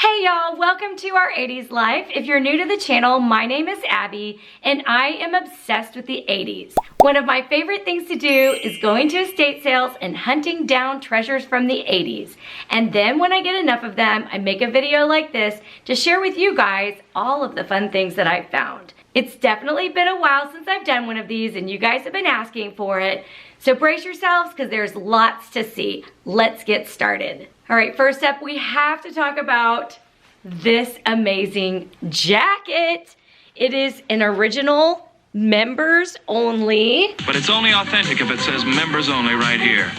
Hey y'all, welcome to our 80s life. If you're new to the channel, my name is Abby and I am obsessed with the 80s. One of my favorite things to do is going to estate sales and hunting down treasures from the 80s. And then when I get enough of them, I make a video like this to share with you guys all of the fun things that I've found. It's definitely been a while since I've done one of these and you guys have been asking for it. So brace yourselves because there's lots to see. Let's get started. All right, first up, we have to talk about this amazing jacket. It is an original members only. But it's only authentic if it says members only right here.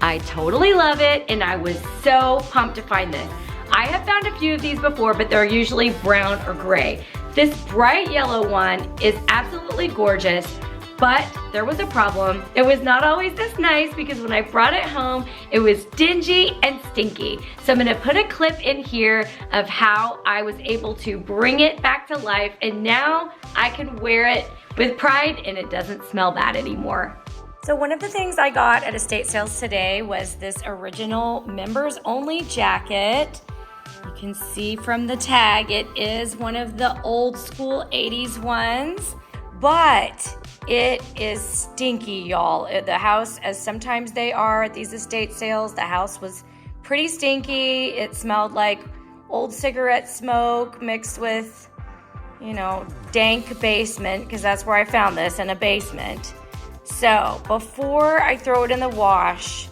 I totally love it and I was so pumped to find this. I have found a few of these before, but they're usually brown or gray. This bright yellow one is absolutely gorgeous. But there was a problem. It was not always this nice because when I brought it home, it was dingy and stinky. So I'm gonna put a clip in here of how I was able to bring it back to life and now I can wear it with pride and it doesn't smell bad anymore. So one of the things I got at estate sales today was this original members only jacket. You can see from the tag, it is one of the old school 80s ones, but it is stinky, y'all. The house, as sometimes they are at these estate sales, the house was pretty stinky. It smelled like old cigarette smoke mixed with, you know, dank basement, because that's where I found this, in a basement. So before I throw it in the wash,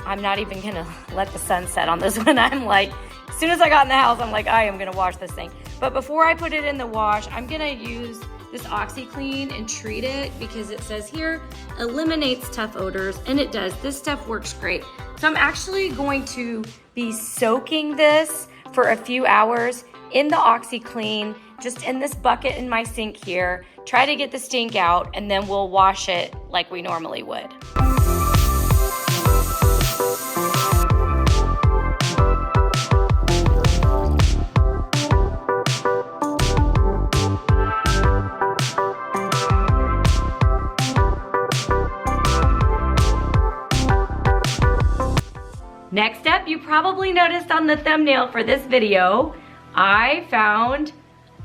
I'm not even gonna let the sun set on this one. I'm like, as soon as I got in the house, I'm like, I am gonna wash this thing. But before I put it in the wash, I'm gonna use this OxiClean and treat it because it says here, eliminates tough odors, and it does. This stuff works great. So I'm actually going to be soaking this for a few hours in the OxiClean, just in this bucket in my sink here. Try to get the stink out, and then we'll wash it like we normally would. Next up, you probably noticed on the thumbnail for this video, I found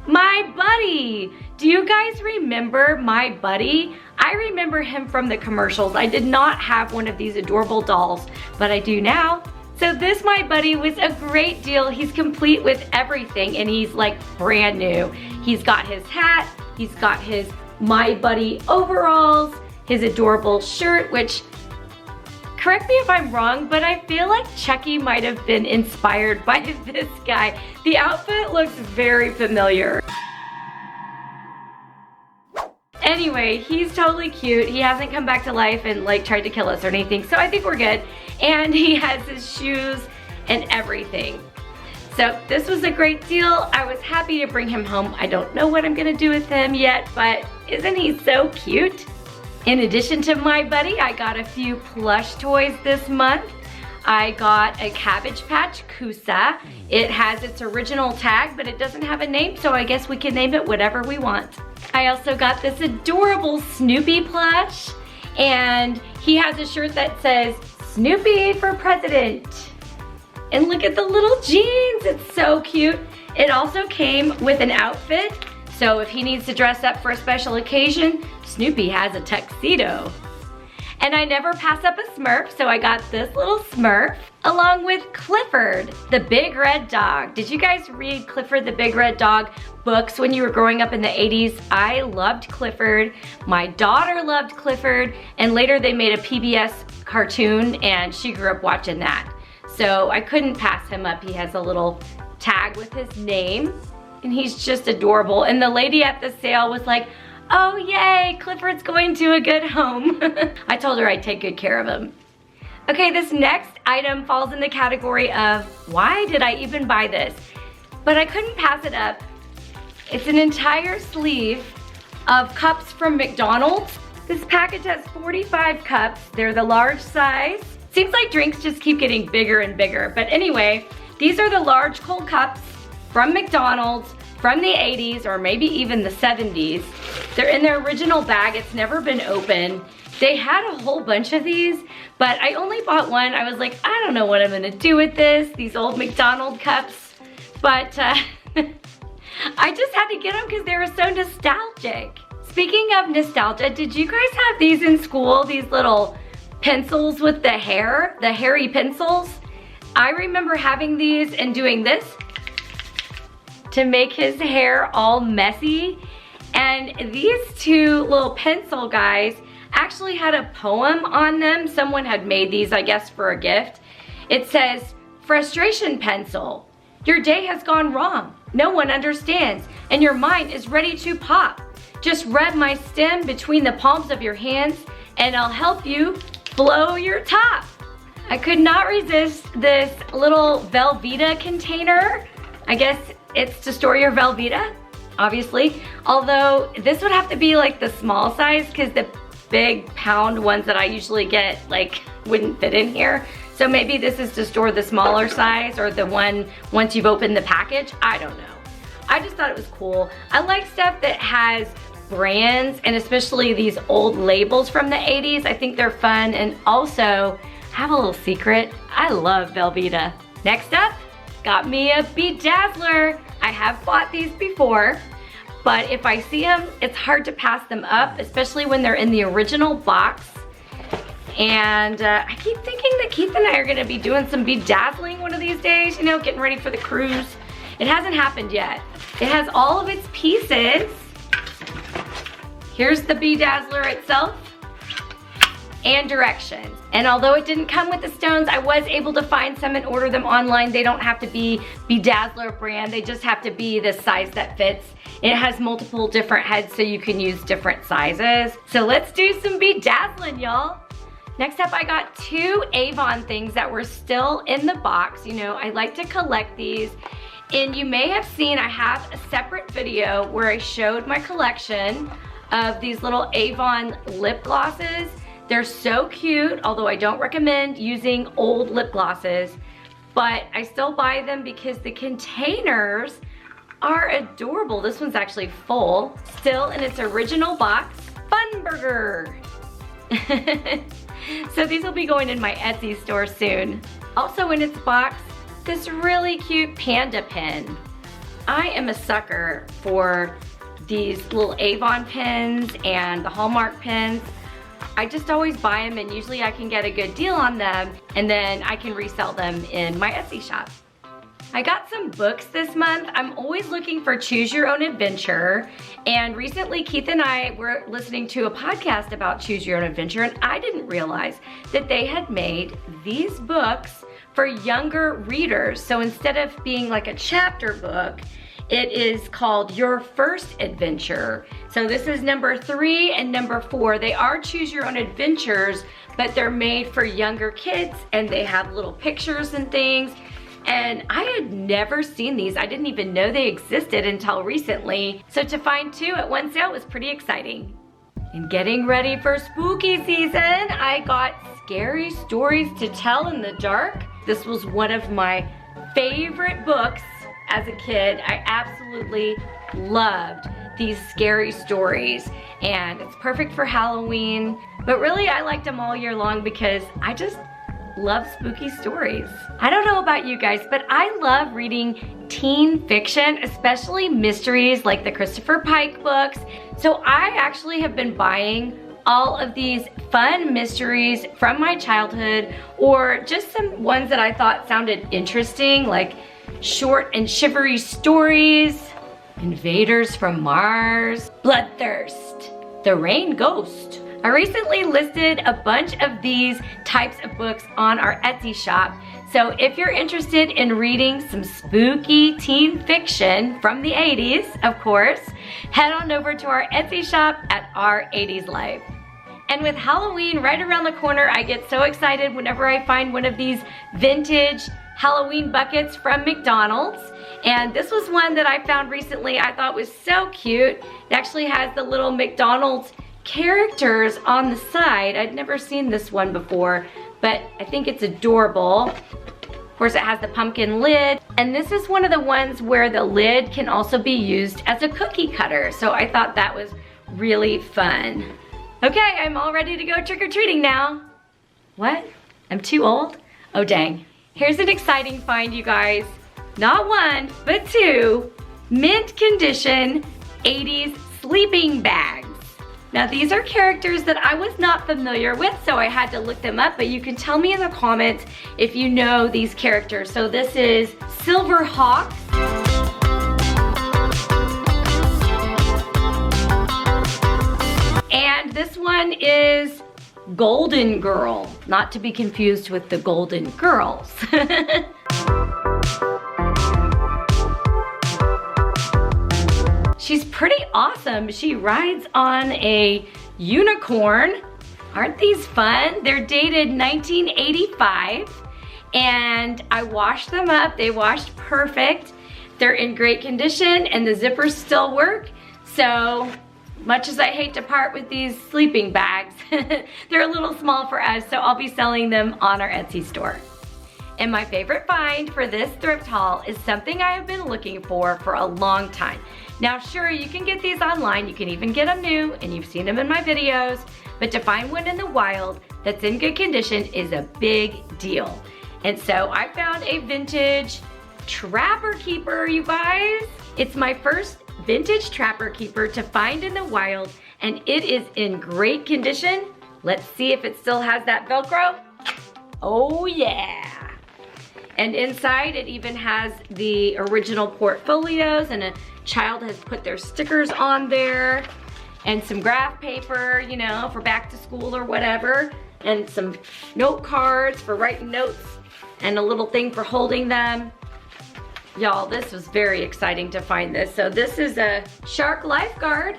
my buddy. Do you guys remember my buddy? I remember him from the commercials. I did not have one of these adorable dolls, but I do now. So this my buddy was a great deal. He's complete with everything and he's like brand new. He's got his hat, he's got his My Buddy overalls, his adorable shirt, which, correct me if I'm wrong, but I feel like Chucky might have been inspired by this guy. The outfit looks very familiar. Anyway, he's totally cute. He hasn't come back to life and like tried to kill us or anything, so I think we're good. And he has his shoes and everything. So this was a great deal. I was happy to bring him home. I don't know what I'm gonna do with him yet, but isn't he so cute? In addition to my buddy, I got a few plush toys this month. I got a Cabbage Patch Koosa. It has its original tag, but it doesn't have a name, so I guess we can name it whatever we want. I also got this adorable Snoopy plush, and he has a shirt that says, Snoopy for President. And look at the little jeans, it's so cute. It also came with an outfit, so if he needs to dress up for a special occasion, Snoopy has a tuxedo. And I never pass up a Smurf, so I got this little Smurf along with Clifford, the big red dog. Did you guys read Clifford the Big Red Dog books when you were growing up in the 80s? I loved Clifford. My daughter loved Clifford, and later they made a PBS cartoon and she grew up watching that. So I couldn't pass him up. He has a little tag with his name and he's just adorable. And the lady at the sale was like, oh yay, Clifford's going to a good home. I told her I'd take good care of him. Okay, this next item falls in the category of, why did I even buy this? But I couldn't pass it up. It's an entire sleeve of cups from McDonald's. This package has 45 cups. They're the large size. Seems like drinks just keep getting bigger and bigger. But anyway, these are the large cold cups from McDonald's, from the 80s or maybe even the 70s. They're in their original bag. It's never been opened. They had a whole bunch of these, but I only bought one. I was like, I don't know what I'm gonna do with this, these old McDonald cups. But I just had to get them because they were so nostalgic. Speaking of nostalgia, did you guys have these in school? These little pencils with the hairy pencils? I remember having these and doing this to make his hair all messy. And these two little pencil guys actually had a poem on them. Someone had made these, I guess, for a gift. It says, "Frustration pencil. Your day has gone wrong. No one understands, and your mind is ready to pop. Just rub my stem between the palms of your hands, and I'll help you blow your top." I could not resist this little Velveeta container. I guess it's to store your Velveeta, obviously. Although this would have to be like the small size because the big pound ones that I usually get like wouldn't fit in here. So maybe this is to store the smaller size or the one once you've opened the package. I don't know. I just thought it was cool. I like stuff that has brands and especially these old labels from the 80s. I think they're fun, and also have a little secret. I love Velveeta. Next up, got me a Bedazzler. I have bought these before, but if I see them, it's hard to pass them up, especially when they're in the original box. And I keep thinking that Keith and I are gonna be doing some bedazzling one of these days, you know, getting ready for the cruise. It hasn't happened yet. It has all of its pieces. Here's the Bedazzler itself and directions. And although it didn't come with the stones, I was able to find some and order them online. They don't have to be Bedazzler brand. They just have to be the size that fits. It has multiple different heads so you can use different sizes. So let's do some bedazzling, y'all. Next up, I got two Avon things that were still in the box. You know, I like to collect these. And you may have seen I have a separate video where I showed my collection of these little Avon lip glosses. They're so cute, although I don't recommend using old lip glosses, but I still buy them because the containers are adorable. This one's actually full, still in its original box. Fun Burger. So these will be going in my Etsy store soon. Also in its box, this really cute panda pin. I am a sucker for these little Avon pins and the Hallmark pins. I just always buy them, and usually I can get a good deal on them, and then I can resell them in my Etsy shop. I got some books this month. I'm always looking for Choose Your Own Adventure, and recently Keith and I were listening to a podcast about Choose Your Own Adventure, and I didn't realize that they had made these books for younger readers. So instead of being like a chapter book, it is called Your First Adventure. So this is number 3 and number 4. They are Choose Your Own Adventures, but they're made for younger kids, and they have little pictures and things. And I had never seen these. I didn't even know they existed until recently. So to find 2 at one sale was pretty exciting. And getting ready for spooky season, I got Scary Stories to Tell in the Dark. This was one of my favorite books as a kid. I absolutely loved these scary stories, and it's perfect for Halloween. But really, I liked them all year long because I just love spooky stories. I don't know about you guys, but I love reading teen fiction, especially mysteries like the Christopher Pike books. So I actually have been buying all of these fun mysteries from my childhood, or just some ones that I thought sounded interesting, like Short and Shivery Stories, Invaders from Mars, Bloodthirst, The Rain Ghost. I recently listed a bunch of these types of books on our Etsy shop. So if you're interested in reading some spooky teen fiction from the 80s, of course, head on over to our Etsy shop at Our 80s Life. And with Halloween right around the corner, I get so excited whenever I find one of these vintage Halloween buckets from McDonald's. And this was one that I found recently I thought was so cute. It actually has the little McDonald's characters on the side. I'd never seen this one before, but I think it's adorable. course, it has the pumpkin lid. And this is one of the ones where the lid can also be used as a cookie cutter. So I thought that was really fun. Okay, I'm all ready to go trick-or-treating now. What? I'm too old? Oh, dang. Here's an exciting find, you guys. Not one, but two mint condition 80s sleeping bags. Now these are characters that I was not familiar with, so I had to look them up, but you can tell me in the comments if you know these characters. So this is Silver Hawk. And this one is Golden Girl, not to be confused with the Golden Girls. She's pretty awesome. She rides on a unicorn. Aren't these fun? They're dated 1985, and I washed them up. They washed perfect. They're in great condition, and the zippers still work. So, much as I hate to part with these sleeping bags, they're a little small for us, so I'll be selling them on our Etsy store. And my favorite find for this thrift haul is something I have been looking for a long time. Now sure, you can get these online, you can even get them new, and you've seen them in my videos, but to find one in the wild that's in good condition is a big deal. And so I found a vintage trapper keeper, you guys. It's my first vintage trapper keeper to find in the wild, and it is in great condition. Let's see if it still has that Velcro. Oh yeah. And inside it even has the original portfolios, and a child has put their stickers on there, and some graph paper, you know, for back to school or whatever, and some note cards for writing notes, and a little thing for holding them. Y'all, this was very exciting to find this. So this is a shark lifeguard.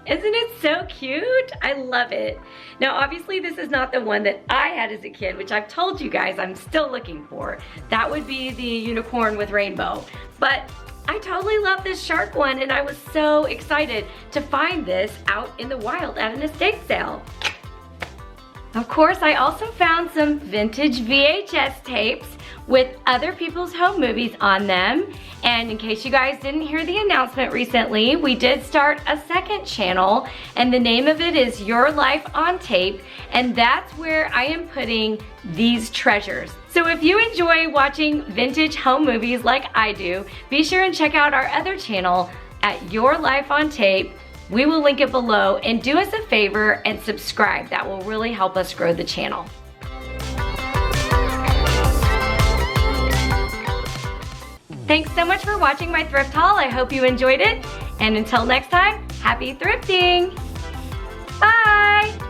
Isn't it so cute? I love it. Now, obviously, this is not the one that I had as a kid, which I've told you guys I'm still looking for. That would be the unicorn with rainbow. But I totally love this shark one, and I was so excited to find this out in the wild at an estate sale. Of course, I also found some vintage VHS tapes with other people's home movies on them. And in case you guys didn't hear the announcement recently, we did start a second channel, and the name of it is Your Life on Tape, and that's where I am putting these treasures. So if you enjoy watching vintage home movies like I do, be sure and check out our other channel at Your Life on Tape. We will link it below, and do us a favor and subscribe. That will really help us grow the channel. Thanks so much for watching my thrift haul. I hope you enjoyed it. And until next time, happy thrifting. Bye.